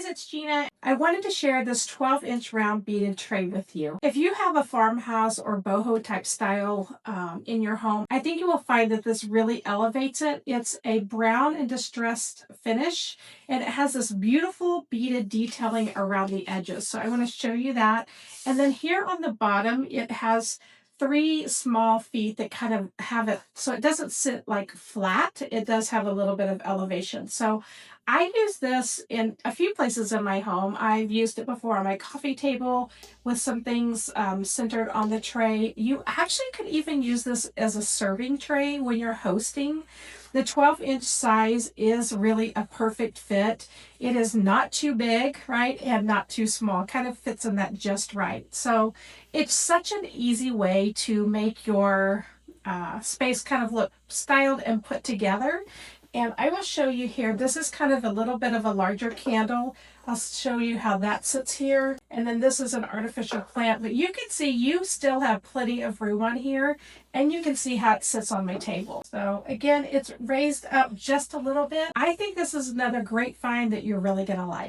guys, it's Gina. I wanted to share this 12-inch round beaded tray with you. If you have a farmhouse or boho type style in your home, I think you will find that this really elevates it. It's a brown and distressed finish, and it has this beautiful beaded detailing around the edges. So I want to show you that. And then here on the bottom, it has 3 small feet that kind of have it, so it doesn't sit like flat. It does have a little bit of elevation. So I use this in a few places in my home. I've used it before on my coffee table with some things centered on the tray. You actually could even use this as a serving tray when you're hosting. The 12-inch size is really a perfect fit. It is not too big, right, and not too small. Kind of fits in that just right. So it's such an easy way to make your space kind of look styled and put together. And I will show you here, this is kind of a little bit of a larger candle. I'll show you how that sits here. And then this is an artificial plant, but you can see you still have plenty of room on here, and you can see how it sits on my table. So again, it's raised up just a little bit. I think this is another great find that you're really gonna like.